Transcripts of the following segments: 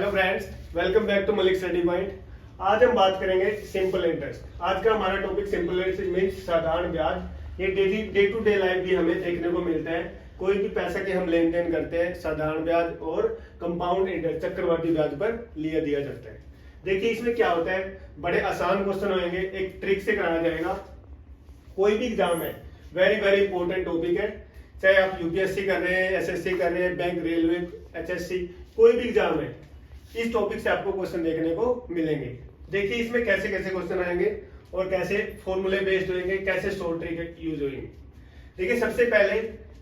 Hello friends, welcome back to Malik study point. आज हम बात करेंगे सिंपल इंटरेस्ट। आज का हमारा टॉपिक सिंपल इंटरेस्ट मींस साधारण ब्याज। ये डे टू डे लाइफ भी हमें देखने को मिलता है। कोई भी पैसा के हम लेन देन करते हैं, साधारण ब्याज और कंपाउंड इंटरेस्ट चक्रवर्ती ब्याज पर दिया जाता है। देखिए इसमें क्या होता है, बड़े आसान क्वेश्चन होंगे, एक ट्रिक से कराया जाएगा। कोई भी एग्जाम है, वेरी वेरी इंपॉर्टेंट टॉपिक है, चाहे आप यूपीएससी कर रहे हैं, एसएससी कर रहे हैं, बैंक, रेलवे, एचएससी, कोई भी एग्जाम है, इस टॉपिक से आपको क्वेश्चन देखने को मिलेंगे। देखिए इसमें कैसे कैसे क्वेश्चन आएंगे और कैसे फॉर्मूले बेस्ड होंगे, कैसे शॉर्ट ट्रिक यूज होंगे। देखिए सबसे पहले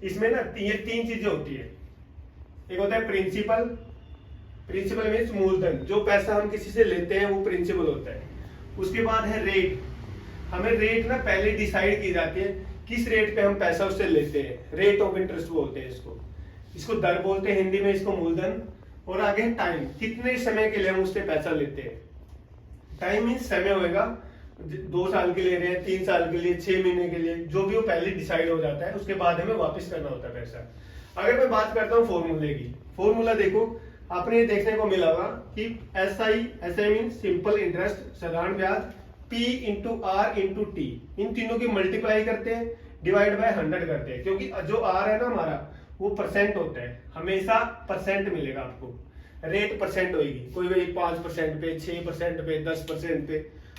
इसमें ना ये तीन चीजें होती है। एक होता है प्रिंसिपल। प्रिंसिपल मीन्स मूलधन, जो पैसा हम किसी से लेते हैं वो प्रिंसिपल होता है। उसके बाद है रेट। हमें रेट ना पहले डिसाइड की जाती है, किस रेट पे हम पैसा उससे लेते हैं, रेट ऑफ इंटरेस्ट बोलते हैं इसको दर बोलते हैं हिंदी में, इसको मूलधन। और आगे टाइम, कितने समय के लिए हम उससे पैसा लेते हैं। टाइम मीन्स समय होगा, 2 साल के लिए ले रहे हैं, 3 साल के लिए, 6 महीने के लिए, जो भी वो पहले डिसाइड हो जाता है, उसके बाद हमें वापस करना होता है पैसा। अगर मैं बात करता हूँ फॉर्मूले की, फॉर्मूला देखो आपने देखने को मिला होगा कि एसआई मीन सिंपल इंटरेस्ट, साधारण ब्याज, P into R into T, इन तीनों की मल्टीप्लाई करते हैं, डिवाइड बाय 100 करते हैं। क्योंकि जो आर है ना हमारा, वो परसेंट होता है, हमेशा परसेंट मिलेगा आपको। रेट परसेंट होगी, कोई भी 5% पे, 6% पे, 10% पे,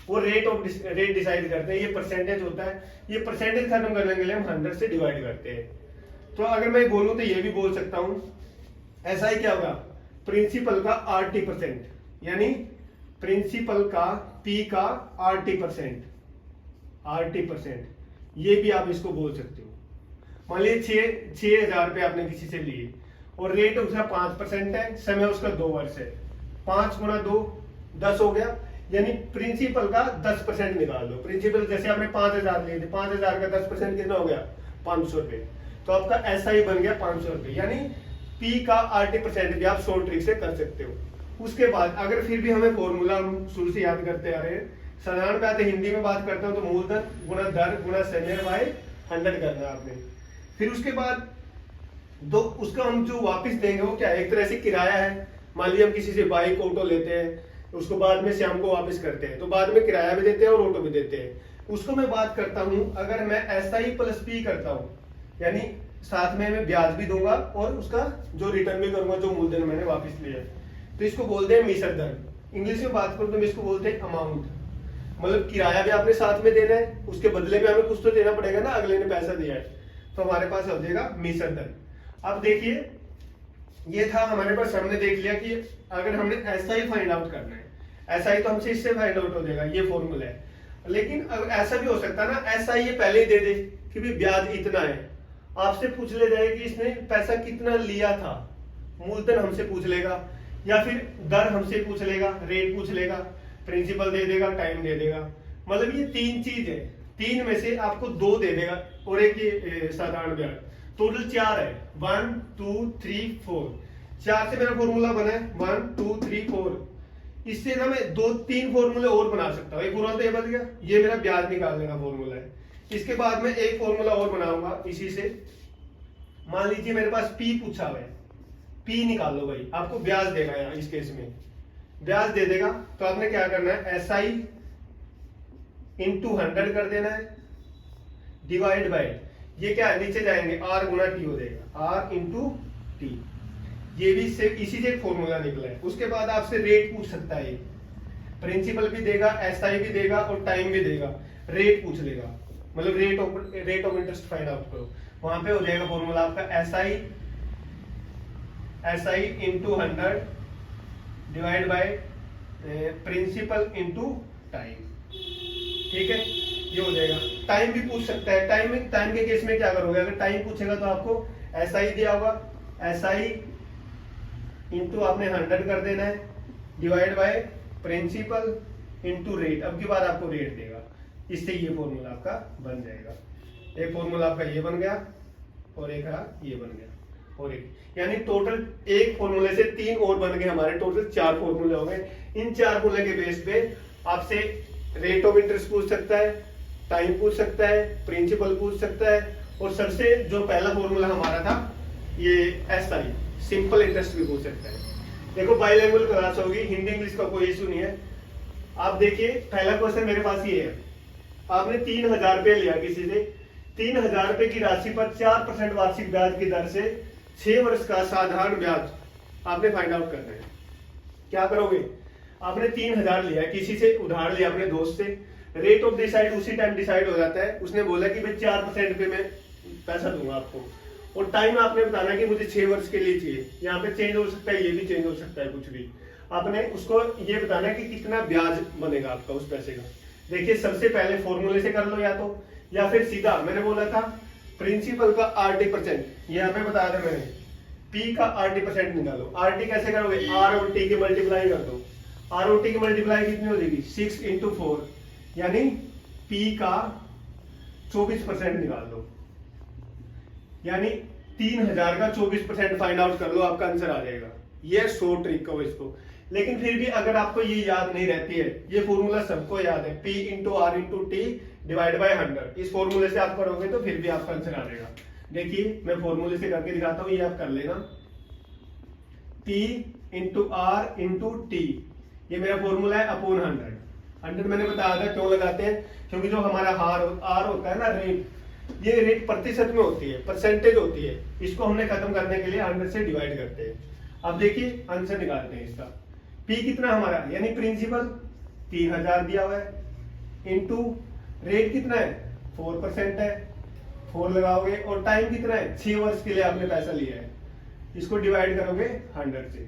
वो रेट डिसाइड करते हैं। ये परसेंटेज होता है, ये परसेंटेज खत्म करने के लिए हम 100 से डिवाइड करते हैं। तो अगर मैं बोलूं तो ये भी बोल सकता हूं, ऐसा ही क्या होगा, प्रिंसिपल का RT%, यानी प्रिंसिपल का P का RT%, ये भी आप इसको बोल सकते हो। मान लीजिए 6,000 रुपए आपने किसी से लिए और रेट उसका 5% है, समय उसका 2 वर्ष है, 5 गुना 2 10 हो गया, यानी प्रिंसिपल का 10% निकाल दो। प्रिंसिपल जैसे आपने 5,000 लिए थे, 5,000 का 10% कितना हो गया, 500 रुपए। तो आपका एसआई बन गया 500 रुपए, यानी पी का RT% भी आप शॉर्ट ट्रिक से कर सकते हो। उसके बाद अगर फिर भी हमें फॉर्मूला हम शुरू से याद करते आ रहे हैं, साधारण बात है, हिंदी में बात करता हूं तो मूलधन गुना दर गुना समय बाय 100 करना है आपने। फिर उसके बाद दो उसका हम जो वापस देंगे वो क्या है, एक तरह से किराया है। मान लीजिए हम किसी से बाइक ऑटो लेते हैं, उसको बाद में शाम को वापस करते हैं, तो बाद में किराया भी देते हैं और ऑटो भी देते हैं। उसको मैं बात करता हूं, अगर मैं SI प्लस P करता हूं, यानी साथ में मैं ब्याज भी दूंगा और उसका जो रिटर्न भी करूंगा, जो मूलधन मैंने वापस लिया, तो इसको बोलते हैं मिश्र धन। इंग्लिश में बात करूं तो इसको बोलते हैं अमाउंट। मतलब किराया भी आपने साथ में देना है, उसके बदले में हमें कुछ तो देना पड़ेगा ना, अगले ने पैसा दिया है, तो हमारे पास हो जाएगा मिश्र धन। अब देखिए ये था हमारे पास, हमने देख लिया कि अगर हमने SI फाइंड आउट करना है, SI तो हमसे इससे फाइंड आउट हो जाएगा, ये फॉर्मूला है। लेकिन अब ऐसा भी हो सकता है ना, SI ये पहले ही दे दे कि भी ब्याज इतना है, आपसे पूछ ले जाए कि इसने पैसा कितना लिया था, मूलधन हमसे पूछ लेगा, या फिर दर हमसे पूछ लेगा, रेट पूछ लेगा, प्रिंसिपल दे देगा, टाइम दे देगा। मतलब ये 3 चीज है, 3 में से आपको 2 दे देगा और एक ये साधारण ब्याज, टोटल 4 है, 1 2 3 4, 4 से मेरा फॉर्मूला बना है 1 2 3 4। इससे ना मैं 2-3 फॉर्मूले और बना सकता हूँ। एक फॉर्मूला तो ये बन गया, ये मेरा ब्याज निकालने का फॉर्मूला है। इसके बाद मैं एक फॉर्मूला और बनाऊंगा इसी से। मान लीजिए मेरे पास P पूछा हुआ है, P निकाल लो भाई, आपको ब्याज देगा, यहाँ इस केस में ब्याज दे देगा, तो आपने क्या करना है, SI इंटू 100 कर देना है, डिवाइड बाय, ये क्या है, नीचे जाएंगे R गुना T हो जाएगा, R इंटू टी। ये भी से इसी से एक फॉर्मूला निकला है। उसके बाद आपसे रेट पूछ सकता है, प्रिंसिपल भी देगा, SI भी देगा और टाइम भी देगा, रेट पूछ लेगा। मतलब rate of interest find out करो, वहां पे हो जाएगा फॉर्मूला आपका SI into 100 divide by principal into time. ठीक है, ये हो जाएगा। टाइम भी पूछ सकता है, टाइम के केस में क्या करोगे, अगर टाइम पूछेगा तो आपको SI दिया होगा, SI इंटू आपने 100 कर देना है, divide by principal into rate. अब की बार आपको रेट देगा, इससे ये फॉर्मूला आपका बन जाएगा। एक फॉर्मूला आपका ये बन गया और एक ये बन गया और एक, यानी टोटल एक फॉर्मूले से 3 और बन गए हमारे, टोटल 4 फॉर्मूले हो गए। इन 4 फॉर्मूले के बेस पे आपसे रेट ऑफ इंटरेस्ट पूछ सकता है, टाइम पूछ सकता है, प्रिंसिपल पूछ सकता है, और सबसे जो पहला फॉर्मूला हमारा था ये SI सिंपल इंटरेस्ट भी पूछ सकता है। देखो बाइलिंगुअल क्लास होगी, हिंदी इंग्लिश का कोई इशू नहीं है। आप देखिए पहला क्वेश्चन मेरे पास ये है, आपने 3,000 रुपये लिया किसी से, 3,000 रुपये की राशि पर 4% वार्षिक ब्याज की दर से 6 वर्ष का साधारण ब्याज आपने फाइंड आउट करना है। क्या करोगे, आपने 3,000 लिया किसी से, उधार लिया अपने दोस्त से, रेट ऑफ डिसाइड उसी टाइम डिसाइड हो जाता है। उसने बोला कि भाई 4% पे मैं पैसा दूंगा आपको, और टाइम आपने बताना कि मुझे 6 वर्ष के लिए चाहिए। यहाँ पे चेंज हो सकता है, ये भी चेंज हो सकता है, कुछ भी आपने उसको ये बताना है कि कितना ब्याज बनेगा आपका उस पैसे का। देखिए सबसे पहले फॉर्मूले से कर लो, या फिर सीधा मैंने बोला था प्रिंसिपल का 80%, यहाँ पे बताया था मैंने, पी का 80% निकालो। आरटी कैसे करोगे, आर और टी की मल्टीप्लाई कर दो। आर और टी की मल्टीप्लाई कितनी हो जाएगी, 6 × 4, यानी पी का 24% निकाल दो, यानी 3,000 का 24% फाइंड आउट कर लो, आपका आंसर आ जाएगा। ये सो ट्रिक कहो इसको। लेकिन फिर भी अगर आपको ये याद नहीं रहती है, ये फॉर्मूला सबको याद है, P × R × T divide by 100, इस फॉर्मूले से आप करोगे तो फिर भी आपका आंसर आ जाएगा। देखिए मैं फॉर्मूले से करके दिखाता हूँ, ये आप कर लेना। P × R × T, ये मेरा फॉर्मूला है अपॉन 100। मैंने बताया था क्यों लगाते हैं, क्योंकि जो हमारा R होता है ना रेट, ये रेट प्रतिशत में होती है, परसेंटेज होती है, इसको हमने खत्म करने के लिए 100 से डिवाइड करते हैं। अब देखिए आंसर निकालते हैं इसका। P कितना हमारा, यानी प्रिंसिपल 3,000 दिया हुआ है, इनटू रेट कितना है 4% है, 4 लगाओगे, और टाइम कितना है 6 वर्ष के लिए आपने पैसा लिया है, इसको डिवाइड करोगे 100 से।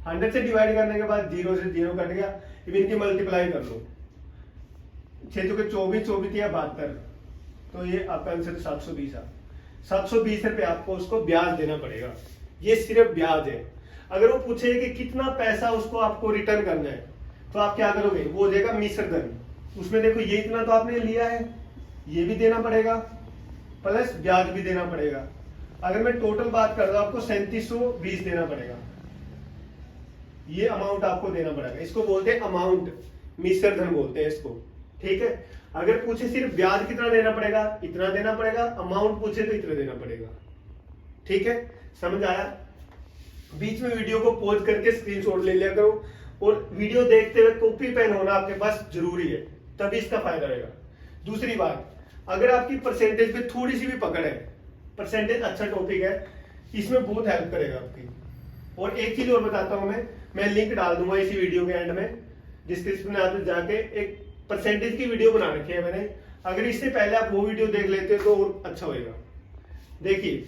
100 से डिवाइड करने के बाद 0 से 0 कट गया, अब इनकी मल्टीप्लाई कर लो, 6 चौके 24, 24 या 72, तो ये आपका आंसर 720 है। 720 रुपये आपको उसको ब्याज देना पड़ेगा, ये सिर्फ ब्याज है। अगर वो पूछे कि कितना पैसा उसको आपको रिटर्न करना है, तो आप क्या करोगे, वो हो जाएगा मिश्र धन। उसमें देखो ये इतना तो आपने लिया है, ये भी देना पड़ेगा, प्लस ब्याज भी देना पड़ेगा। अगर मैं टोटल बात कर रहा हूं, आपको 3720 देना पड़ेगा, ये अमाउंट आपको देना पड़ेगा। इसको बोलते हैं अमाउंट, मिश्र धन बोलते हैं इसको, ठीक है। अगर पूछे सिर्फ ब्याज कितना देना पड़ेगा, इतना देना पड़ेगा, अमाउंट पूछे तो इतना देना पड़ेगा, ठीक है। समझ आया। बीच में वीडियो को पॉज करके स्क्रीनशॉट ले लिया करो, और वीडियो देखते हुए कॉपी पेन होना आपके पास जरूरी है, तभी इसका फायदा रहेगा। दूसरी बात, अगर आपकी परसेंटेज पे थोड़ी सी भी पकड़ है, परसेंटेज अच्छा टॉपिक है, इसमें बहुत हेल्प करेगा आपकी। और एक चीज और बताता हूं मैं लिंक डाल दूंगा इसी वीडियो के एंड में, डिस्क्रिप्शन में आप जाके, एक परसेंटेज की वीडियो बना रखी है मैंने, अगर इससे पहले आप वो वीडियो देख लेते तो और अच्छा होगा। देखिए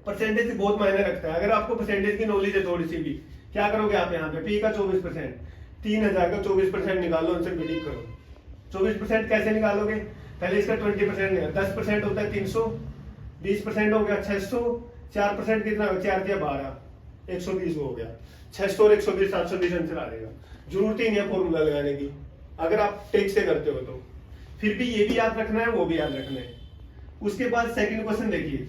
परसेंटेज बहुत मायने रखता है। अगर आपको परसेंटेज की नॉलेज है थोड़ी सी भी, क्या करोगे आप यहाँ पे, P का 24%, 3,000 का 24% निकालो, आंसर प्रेडिक्ट करो। 24% कैसे निकालोगे, पहले इसका 20% निकालो, 10% होता है 300, 20% हो गया 600, 4% कितना होगा, 4 या 12, 120 हो गया, 600 और 120 720 आंसर आ जाएगा। जरूरत ही नहीं है फॉर्मूला लगाने की, अगर आप टेक से करते हो तो। फिर भी ये भी याद रखना है, वो भी याद रखना है। उसके बाद सेकंड क्वेश्चन देखिए,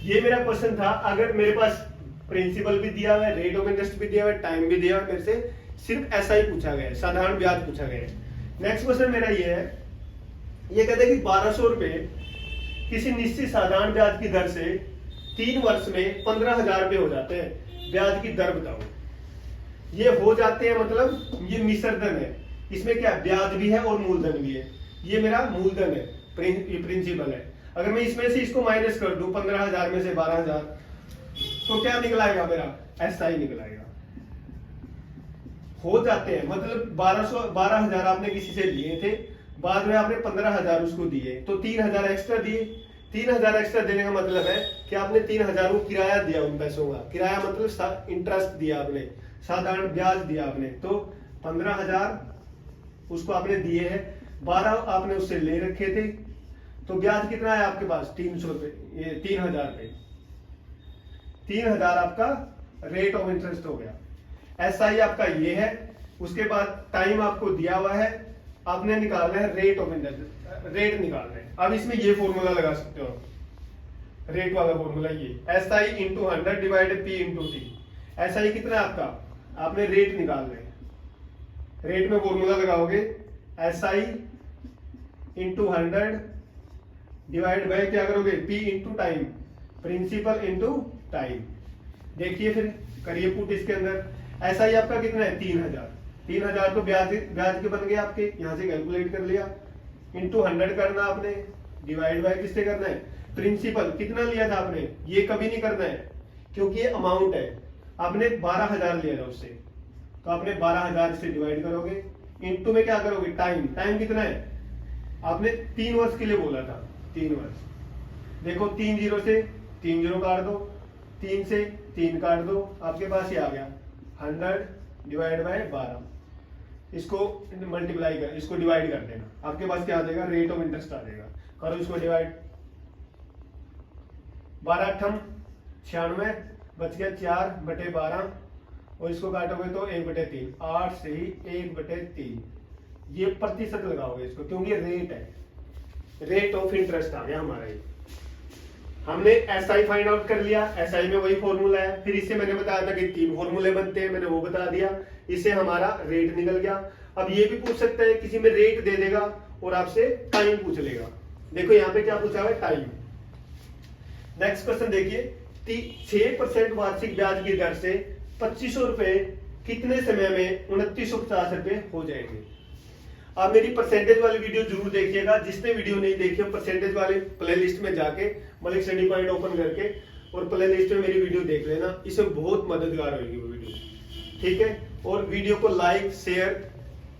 ये मेरा क्वेश्चन था, अगर मेरे पास प्रिंसिपल भी दिया हुआ है, रेट ऑफ इंटरेस्ट भी दिया हुआ है, टाइम भी दिया हुआ है, मेरे से सिर्फ ऐसा ही पूछा गया है, साधारण ब्याज पूछा गया है। नेक्स्ट क्वेश्चन मेरा ये है, ये कहते हैं कि 1200 रुपए किसी निश्चित साधारण ब्याज की दर से 3 वर्ष में 15,000 रुपए हो जाते हैं, ब्याज की दर बताओ। ये हो जाते हैं मतलब ये मिश्र धन है, इसमें क्या ब्याज भी है और मूलधन भी है। ये मेरा मूलधन है, प्रिंसिपल है। अगर मैं इसमें से इसको माइनस कर दूं, 15,000 में से 12,000, तो क्या निकलाएगा मेरा, ऐसा ही निकलाएगा। हो जाते हैं मतलब 12,000 आपने किसी से लिए थे, बाद में आपने 15,000 उसको दिए, तो 3,000 एक्स्ट्रा दिए। 3,000 एक्स्ट्रा देने का मतलब है कि आपने 3,000 को किराया दिया, उन पैसों का किराया मतलब इंटरेस्ट दिया आपने, साधारण ब्याज दिया आपने, तो 15,000 उसको आपने दिए हैं, 12 आपने उससे ले रखे थे, तो ब्याज कितना है आपके पास 300 रुपए, ये 3,000 रुपए, 3,000 आपका रेट ऑफ इंटरेस्ट हो गया। ऐसा ही आपका ये है। उसके बाद टाइम आपको दिया हुआ है, आपने निकालना है रेट ऑफ इंटरेस्ट, रेट निकालना है। अब इसमें ये फॉर्मूला लगा सकते हो, रेट वाला फॉर्मूला, ये S I into 100 divided P into T. ऐसा ही कितना है आपका, आपने रेट निकालना है, रेट में फॉर्मूला लगाओगे S I into 100 divide by क्या करोगे, P into time, principal into time. देखिए फिर करिए पुट इसके अंदर। ऐसा ही आपका कितना है 3000। 3000 तो ब्याज ब्याज के बन गए आपके, यहाँ से कैलकुलेट कर लिया। इंटू 100 करना आपने, डिवाइड बाय किससे करना है, प्रिंसिपल कितना लिया था आपने, ये कभी नहीं करना है क्योंकि ये अमाउंट है। आपने 12000 लिया था उससे, तो आपने 12000 से डिवाइड करोगे, इंटू में क्या करोगे टाइम। टाइम कितना है, आपने 3 वर्ष के लिए बोला था, 3 वर्ष। देखो 3 जीरो से 3 जीरो काट दो, 3 से 3 काट दो, आपके पास ये आ गया 100 डिवाइड बाय 12। इसको मल्टीप्लाई कर, इसको डिवाइड कर देना, आपके पास क्या आ जाएगा, रेट ऑफ इंटरेस्ट आ जाएगा। करो इसको डिवाइड, 12 अठम 96, बच गया 4/12, और इसको काटोगे तो 1/3, 8 से ही 1/3। ये प्रतिशत लगाओगे इसको, क्योंकि रेट है, रेट ऑफ इंटरेस्ट आ गया हमारा ये। हमने एसआई फाइंड आउट कर लिया, एसआई में वही फॉर्मूला है। फिर इससे मैंने बताया था कि 3 फॉर्मूले बनते हैं, मैंने वो बता दिया। इससे हमारा रेट निकल गया। अब ये भी पूछ सकता है, किसी में रेट दे देगा और आपसे टाइम पूछ लेगा। देखो यहाँ पे क्या पूछा है, टाइम। नेक्स्ट क्वेश्चन देखिए, 6% वार्षिक ब्याज की दर से 2500 रुपए कितने समय में 2950 रुपए हो जाएंगे। आप मेरी परसेंटेज वाली वीडियो जरूर देखिएगा। जिसने वीडियो नहीं देखी हो, परसेंटेज वाले प्लेलिस्ट में जाके मलिक स्टडी पॉइंट ओपन करके और प्लेलिस्ट में मेरी वीडियो देख लेना, इसमें बहुत मददगार होगी वो वीडियो, ठीक है। और वीडियो को लाइक शेयर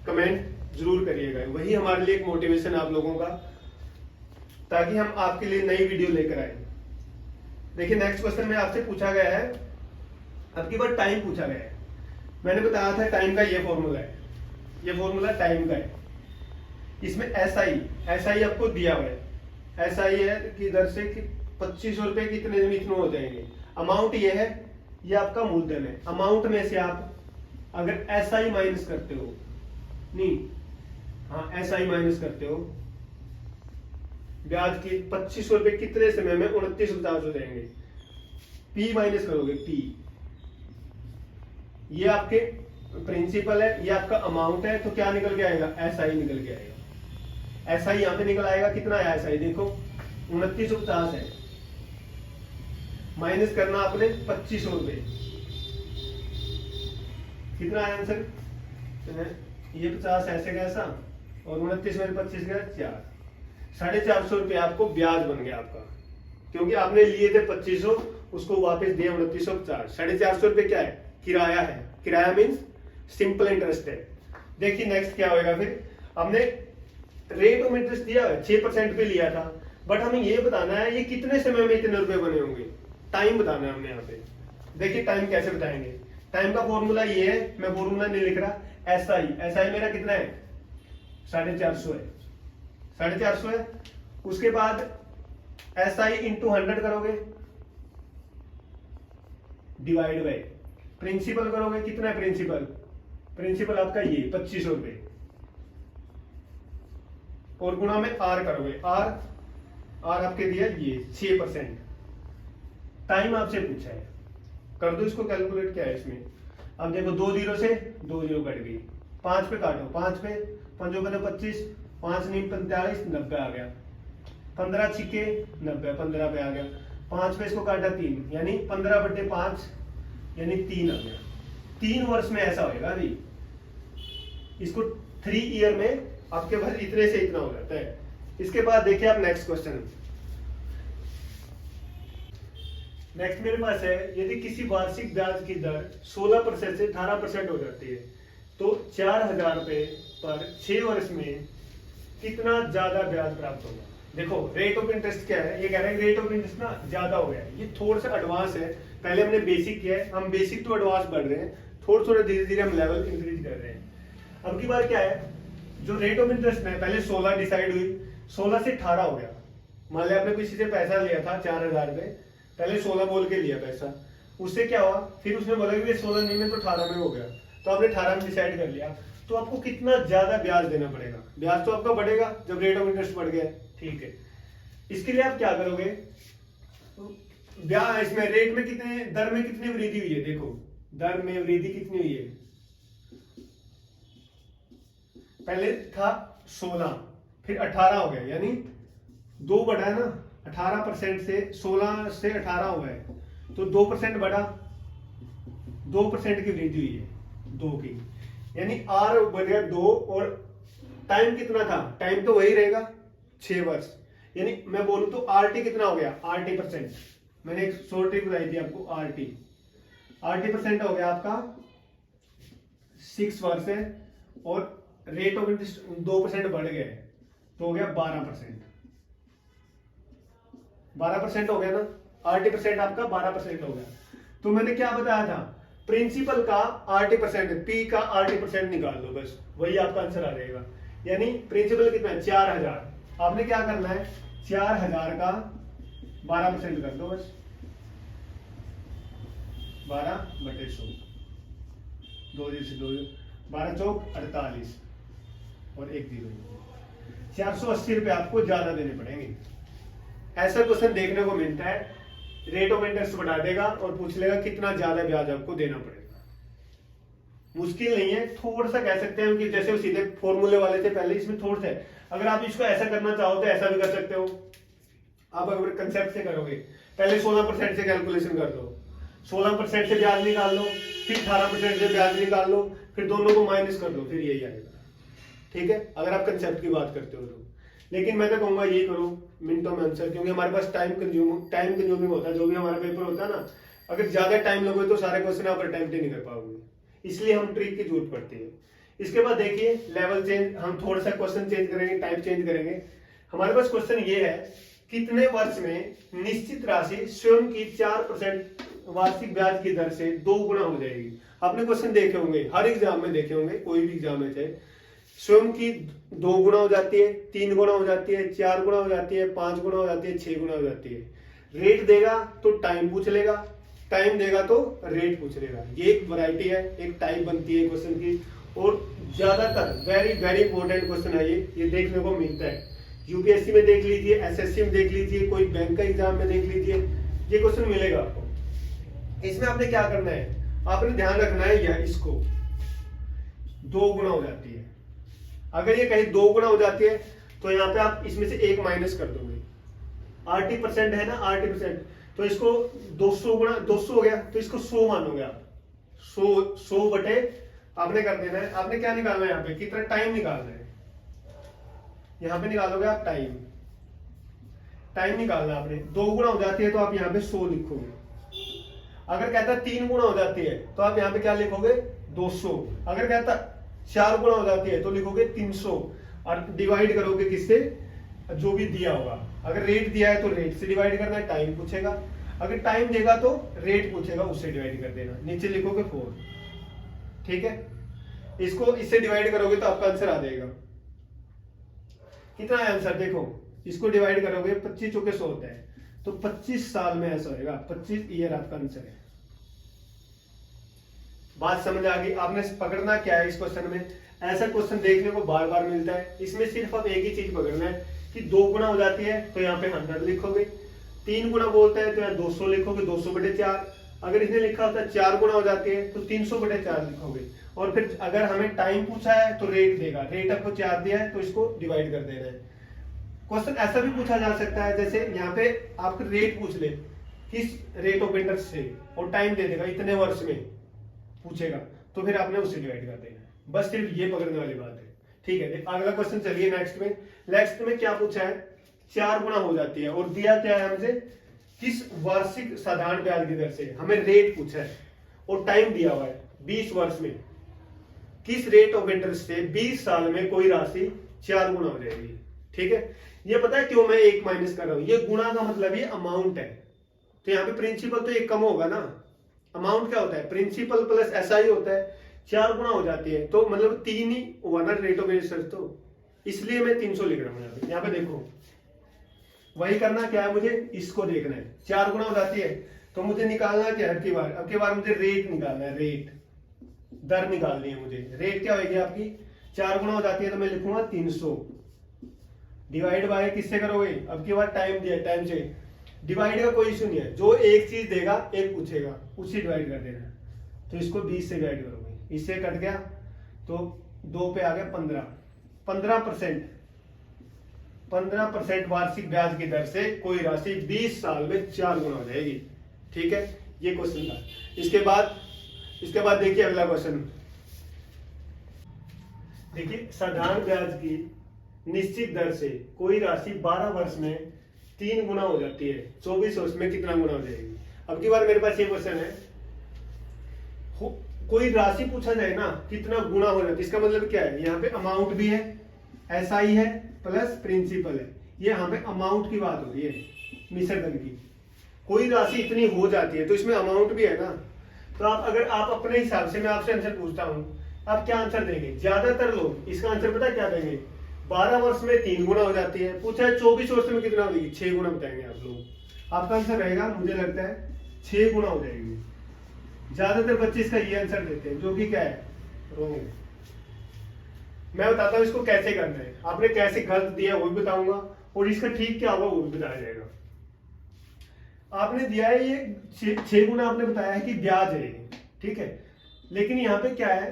कमेंट जरूर करिएगा, वही हमारे लिए एक मोटिवेशन आप लोगों का, ताकि हम आपके लिए नई वीडियो लेकर आए। देखिए नेक्स्ट क्वेश्चन में आपसे पूछा गया है, अब की बार टाइम पूछा गया है। मैंने बताया था टाइम का ये फॉर्मूला है, ये फॉर्मूला टाइम का है। इसमें एसआई आपको दिया हुआ है, एसआई है कि दर से कि 2500 रुपए कितने दिन इतने हो जाएंगे। अमाउंट ये है, ये आपका मूलधन है। अमाउंट में से आप अगर एसआई माइनस करते हो, नहीं हाँ एसआई माइनस करते हो, ब्याज की 2500 रुपए कितने समय में 2950 हो जाएंगे, पी माइनस करोगे, पी ये आपके प्रिंसिपल है, ये आपका अमाउंट है, तो क्या निकल के आएगा, एसआई निकल के आएगा। एसआई यहां पे निकल आएगा, कितना है एसआई, देखो 2950 है, माइनस करना आपने 2500 रुपए, कितना आया आंसर, ये 50 ऐसे कैसा, और 29 में 25 गया 4, 450 रुपए आपको ब्याज बन गया आपका, क्योंकि आपने लिए थे 2500, उसको वापस दिया 2950। 450 रुपए क्या है, किराया है। किराया मीन्स सिंपल इंटरेस्ट है। देखिए नेक्स्ट क्या होगा, फिर हमने रेट ऑफ इंटरेस्ट दिया है 6% पे लिया था, बट हमें ये बताना है ये कितने समय में इतने रुपए बने होंगे, टाइम बताना है हमने यहाँ पे। देखिए टाइम कैसे बताएंगे, टाइम का फॉर्मूला ये है, मैं फॉर्मूला नहीं लिख रहा। एसआई मेरा कितना है, 450 है, 450 है। उसके बाद एसआई इंटू 100 करोगे, डिवाइड बाय प्रिंसिपल करोगे, कितना है प्रिंसिपल, प्रिंसिपल आपका ये 2500 रुपए, और गुणा में आर करोगे, आर आपके दिया ये 6%। टाइम आपसे पूछा है, कर दो इसको कैलकुलेट, क्या है इसमें। अब देखो 2 जीरो से 2 जीरो कट गई, 5 पे काटो, 5 पे 5 पे 25, 5 नहीं 45, 90 आ गया, 15 छिके 90, 15 पे आ गया, 5 पे इसको काटा 3, यानी 15/5 यानी 3 आ गया। 3 वर्ष में ऐसा होएगा अभी, इसको 3 ईयर में आपके पास इतने से इतना हो जाता है। इसके बाद देखिए आप नेक्स्ट क्वेश्चन, नेक्स्ट मेरे पास है, यदि किसी वार्षिक ब्याज की दर 16% से 18% हो जाती है, तो 4000 रुपए पर 6 वर्ष में कितना ज्यादा ब्याज प्राप्त होगा। देखो रेट ऑफ इंटरेस्ट क्या है, ये कह रहे हैं रेट ऑफ इंटरेस्ट ना ज्यादा हो गया है, ये थोड़ा सा एडवांस है। पहले हमने बेसिक किया है, हम बेसिक टू एडवांस बढ़ रहे हैं, थोड़ा थोड़ा धीरे धीरे हम लेवल इंक्रीज कर रहे हैं। अब की बार क्या है, जो रेट ऑफ इंटरेस्ट है पहले 16 डिसाइड हुई, 16 से 18 हो गया। मान लिया आपने किसी से पैसा लिया था 4000 रुपए, पहले 16 बोल के लिया पैसा, उससे क्या हुआ, फिर उसने बोला कि 16 नहीं में तो 18 में हो गया, तो आपने 18 में डिसाइड कर लिया, तो आपको कितना ज्यादा ब्याज देना पड़ेगा। ब्याज तो आपका बढ़ेगा जब रेट ऑफ इंटरेस्ट बढ़ गया, ठीक है। इसके लिए आप क्या करोगे, ब्याज इसमें रेट में कितने, दर में कितनी वृद्धि हुई है, देखो दर में वृद्धि कितनी हुई है, पहले था 16 फिर 18 हो गया, यानी 2 बढ़ा है ना, 18% से 16 से 18 हुआ है, तो 2% बढ़ा, 2% की वृद्धि हुई है, 2 की, यानी आर बढ़ेगा 2 और टाइम कितना था, टाइम तो वही रहेगा 6 वर्ष, यानी मैं बोलूं तो आरटी कितना हो गया, आरटी परसेंट, मैंने एक शॉर्ट ट्रिक बताई थी आपको, आरटी परसेंट हो गया आपका 6 वर्ष है, और रेट ऑफ इंटरेस्ट 2% बढ़ गया है तो हो गया 12%, 12% हो गया ना, आरटी परसेंट आपका 12% हो गया। तो मैंने क्या बताया था, प्रिंसिपल का आरटी परसेंट, पी का आरटी परसेंट निकाल दो, बस वही आपका आंसर आ जाएगा। यानी प्रिंसिपल कितना है 4000, आपने क्या करना है 4000 का 12% कर दो, बस 12/100, 2 से 2, 12 चौक 48 और 1 0, 480 रुपए आपको ज्यादा देने पड़ेंगे। ऐसा क्वेश्चन देखने को मिलता है, रेट ऑफ इंटरेस्ट बढ़ा देगा और पूछ लेगा कितना ज्यादा ब्याज आपको देना पड़ेगा। मुश्किल नहीं है, थोड़ा सा कह सकते हैं कि जैसे वो सीधे फॉर्मूले वाले थे पहले, इसमें थोड़ा सा अगर आप इसको ऐसा करना चाहो तो ऐसा भी कर सकते हो। आप अगर कंसेप्ट से करोगे, पहले 16% से कैलकुलेशन कर दो, 16% से ब्याज निकाल लो, फिर 18% से ब्याज निकाल लो, फिर दोनों को माइनस कर दो, फिर यही आएगा। ठीक है, अगर आप कंसेप्ट की बात करते हो तो। लेकिन मैं तो कहूंगा ये करो मिनटों में आंसर, क्योंकि हमारे पास टाइम कंज्यूमिंग होता है, जो भी हमारा पेपर होता है ना, अगर ज्यादा टाइम लोगे तो सारे क्वेश्चन आप अटेम्प्ट ही नहीं कर पाओगे, इसलिए हम ट्रिक की जरूरत पड़ती है। इसके बाद देखिए लेवल चेंज, हम थोड़ा सा क्वेश्चन चेंज करेंगे, टाइप चेंज करेंगे। हमारे पास क्वेश्चन ये है, कितने वर्ष में निश्चित राशि स्वयं की 4% वार्षिक ब्याज की दर से 2 गुना हो जाएगी। आपने क्वेश्चन देखे होंगे, हर एग्जाम में देखे होंगे, कोई भी एग्जाम में चाहे, स्वयं की 2 गुना हो जाती है, 3 गुना हो जाती है, 4 गुना हो जाती है, 5 गुना हो जाती है, 6 गुना हो जाती है। रेट देगा तो टाइम पूछ लेगा, टाइम देगा तो रेट पूछ लेगा। ये एक वैरायटी है, एक टाइप बनती है क्वेश्चन की, और ज्यादातर वेरी वेरी इंपॉर्टेंट क्वेश्चन है ये देखने को मिलता है। यूपीएससी में देख लीजिए, एसएससी में देख लीजिए, कोई बैंक का एग्जाम में देख लीजिए, ये क्वेश्चन मिलेगा आपको। इसमें आपने क्या करना है, आपने ध्यान रखना है या इसको 2 गुना हो जाती है, अगर ये कहीं 2 गुना हो जाती है तो यहाँ पे आप इसमें से 1 माइनस कर दोगे। आरटी परसेंट है ना, आरटी परसेंट, तो इसको 200 गुना 200 हो गया तो इसको 100 मानोगे आप, 100 बटे आपने कर देना है। आपने क्या निकालना है यहाँ पे, कितना टाइम निकालना है, यहाँ पे निकालोगे आप टाइम, टाइम निकालना आपने। 2 गुना हो जाती है तो आप यहाँ पे 100 लिखोगे। अगर कहता है 3 गुना हो जाती है तो आप यहाँ पे क्या लिखोगे 200। अगर कहता 4 गुना हो जाती है तो लिखोगे 300, और डिवाइड करोगे किससे, जो भी दिया होगा। अगर रेट दिया है तो रेट से डिवाइड करना है, टाइम पूछेगा, अगर टाइम देगा तो रेट पूछेगा, उससे डिवाइड कर देना, नीचे लिखोगे 4। ठीक है, इसको इससे डिवाइड करोगे तो आपका आंसर आ जाएगा। कितना है आंसर देखो, इसको डिवाइड करोगे 25 चौके 100 होता है, तो 25 साल में ऐसा होगा, 25 ईयर आपका आंसर है। बात समझ आ गई? आपने पकड़ना क्या है इस क्वेश्चन में, ऐसा क्वेश्चन देखने को बार बार मिलता है। इसमें सिर्फ आप एक ही चीज पकड़ना है कि 2 गुना हो जाती है तो यहाँ पे 100 लिखोगे, 3 गुना बोलता है तो यहाँ 200 लिखोगे, 200/4। अगर इसने लिखा होता है 4 गुना हो जाती है तो 300/4 लिखोगे। और फिर अगर हमें टाइम पूछा है तो रेट देगा, रेट आपको 4 दिया है तो इसको डिवाइड कर देना है। क्वेश्चन ऐसा भी पूछा जा सकता है, जैसे यहाँ पे आपको रेट पूछ ले किस रेट ऑफ इंटरेस्ट से, और टाइम दे देगा इतने वर्ष में पूछेगा, तो फिर आपने उससे डिवाइड कर देना है। बस सिर्फ ये पकड़ने वाली बात है। ठीक है, अगला क्वेश्चन चलिए नेक्स्ट में। नेक्स्ट में क्या पूछा है, 4 गुना हो जाती है और दिया क्या है हमसे, किस वार्षिक साधारण ब्याज की दर से, हमें रेट पूछा है और टाइम दिया हुआ है 20 वर्ष में, किस रेट ऑफ इंटरेस्ट से 20 साल में कोई राशि 4 गुना हो जाएगी। ठीक है, ये पता है क्यों मैं 1 माइनस कर रहा हूं, ये गुणा का मतलब ये अमाउंट है, तो यहाँ पे प्रिंसिपल तो 1 कम होगा ना। अमाउंट क्या होता है, प्रिंसिपल प्लस एसआई होता है, 4 गुना हो जाती है तो मतलब 3 ही हुआ ना रेट ऑफ इंटरेस्ट, तो इसलिए मैं 300 लिख रहा हूँ। यहाँ पे देखो वही करना क्या है, मुझे इसको देखना है। 4 गुना हो जाती है तो मुझे निकालना क्या है, अब की बार मुझे रेट निकालना है, रेट दर निकालनी है मुझे। रेट क्या होगी आपकी, 4 गुना हो जाती है तो मैं लिखूंगा 300, डिवाइड बाय किससे करोगे, अब की बार टाइम दिया, टाइम से डिवाइड का कोई इशू नहीं है, जो एक चीज देगा एक पूछेगा उससे डिवाइड कर देना है। तो इसको 20 से डिवाइड करोगे, इससे कट गया तो 2 पे आ गया 15, 15% वार्षिक ब्याज की दर से कोई राशि 20 साल में 4 गुना हो जाएगी। ठीक है, ये क्वेश्चन था। इसके बाद इसके बाद देखिए अगला क्वेश्चन। देखिए साधारण ब्याज की निश्चित दर से कोई राशि 12 वर्ष में 3 गुना हो जाती है, 24 वर्ष में कितना गुना हो जाएगी। अब की बार मेरे पास ये क्वेश्चन है, कोई राशि पूछा जाए ना कितना गुना हो जाती है, इसका मतलब क्या है, यहाँ पे अमाउंट भी है, एसआई है प्लस प्रिंसिपल है, ये यहाँ पे अमाउंट की बात हो रही है, मिश्र धन की। कोई राशि इतनी हो जाती है तो इसमें अमाउंट भी है ना। तो आप अगर आप अपने हिसाब से, मैं आपसे आंसर पूछता हूं, आप क्या आंसर देंगे। ज्यादातर लोग इसका आंसर पता क्या देंगे, 12 वर्ष में 3 गुना हो जाती है। पूछा है 24 वर्ष में कितना हो जाएगी, 6 गुना बताएंगे आप लोग। आपका आंसर रहेगा, मुझे लगता है 6 गुना हो जाएगी। ज्यादातर बच्चे इसका ये आंसर देते हैं, जो कि क्या है, रॉन्ग है। मैं बताता हूं इसको कैसे करना है। आपने कैसे गलत दिया वो भी बताऊंगा, और इसका ठीक क्या होगा वो भी बताया जाएगा। आपने दिया है ये 6 गुना, आपने बताया है कि ब्याज है, ठीक है, लेकिन यहाँ पे क्या है,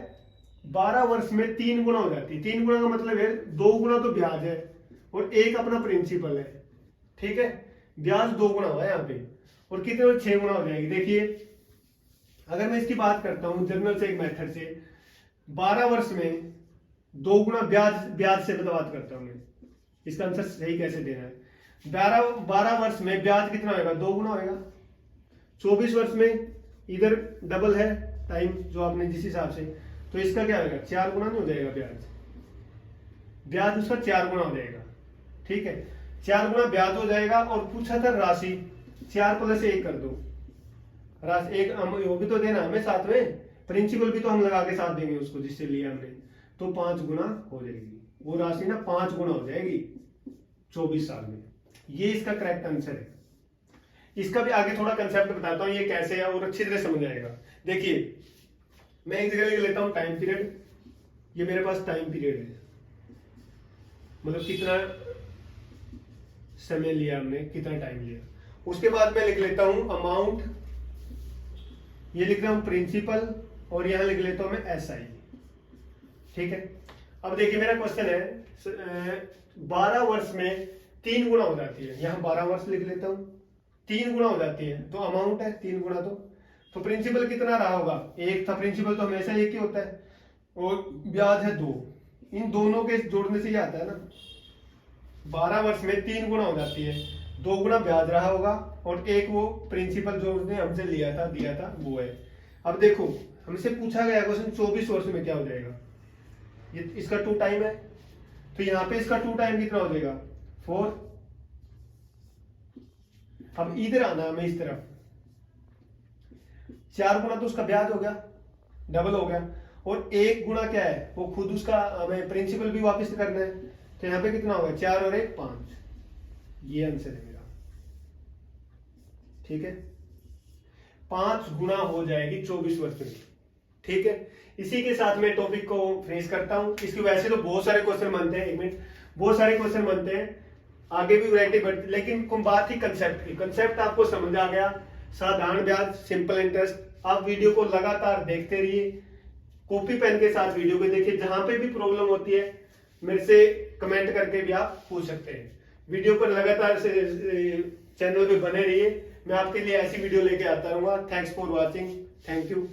12 वर्ष में 3 गुना हो जाती है। 3 गुना का मतलब है 2 गुना तो ब्याज है और 1 अपना प्रिंसिपल है, ठीक है। ब्याज 2 गुना हुआ है यहाँ पे, और कितने 6 गुना हो जाएगी। देखिए अगर मैं इसकी बात करता हूँ जनरल से एक मेथड से, 12 वर्ष में 2 गुना ब्याज से बात करता हूँ मैं, इसका आंसर सही कैसे देना है। 12 वर्ष में ब्याज कितना होगा, 2 गुना होगा। 24 वर्ष में इधर डबल है टाइम जो आपने जिस हिसाब से, तो इसका क्या होगा, 4 गुना नहीं हो जाएगा ब्याज उसका 4 गुना हो जाएगा, ठीक है। 4 गुना ब्याज हो जाएगा। और पूछा था राशि, 4 + 1 कर दो, राशि 1 वो भी तो देना हमें साथ में, प्रिंसिपल भी तो हम लगा के साथ देंगे उसको जिससे लिया हमने, तो 5 गुना हो जाएगी वो राशि ना, 5 गुना हो जाएगी 24 साल में। ये इसका करेक्ट आंसर है। इसका भी आगे थोड़ा कंसेप्ट बताता हूं ये कैसे है और अच्छी तरह समझ आएगा। देखिए मैं एक जगह लिख लेता हूं टाइम पीरियड, ये मेरे पास टाइम पीरियड है, मतलब कितना समय लिया हमने, कितना टाइम लिया। उसके बाद मैं लिख लेता हूं अमाउंट, ये लिख रहा हूं प्रिंसिपल, और यहां लिख लेता हूं मैं एसआई, ठीक है। अब देखिए मेरा क्वेश्चन है 12 वर्ष में 3 गुना हो जाती है, यहां 12 वर्ष लिख लेता हूं, 3 गुना हो जाती है तो अमाउंट है 3 गुना, तो प्रिंसिपल कितना रहा होगा, 1 था। प्रिंसिपल तो हमेशा 1 ही होता है, और ब्याज है 2, इन दोनों के जोड़ने से ये आता है ना, 12 वर्ष में 3 गुना हो जाती है, 2 गुना ब्याज रहा होगा, और 1 वो प्रिंसिपल जो उसने हमसे लिया था दिया था वो है। अब देखो हमसे पूछा गया क्वेश्चन 24 वर्ष में क्या हो जाएगा, ये इसका 2 टाइम है, तो यहाँ पे इसका 2 टाइम कितना हो जाएगा, 4। अब इधर आना हमें इस तरफ, 4 गुना तो उसका ब्याज हो गया, डबल हो गया, और 1 गुना क्या है, वो खुद उसका हमें प्रिंसिपल भी वापस करना है, तो यहाँ पे कितना होगा, 4 और 1 5। ये आंसर है मेरा, ठीक है। 5 गुना हो जाएगी 24 वर्ष में, ठीक है। इसी के साथ मैं टॉपिक को फिनिश करता हूं। इसकी वैसे तो बहुत सारे क्वेश्चन बनते हैं, एक मिनट, बहुत सारे क्वेश्चन बनते हैं, आगे भी वैरायटी बढ़ती, लेकिन बात ही कंसेप्ट की, कंसेप्ट आपको समझ आ गया। साधारण ब्याज, सिंपल इंटरेस्ट। आप वीडियो को लगातार देखते रहिए, कॉपी पेन के साथ वीडियो को देखिए, जहां पे भी प्रॉब्लम होती है मेरे से कमेंट करके भी आप पूछ सकते हैं। वीडियो पर लगातार चैनल पे बने रहिए, मैं आपके लिए ऐसी वीडियो लेके आता रहूंगा। Thanks for watching, thank you.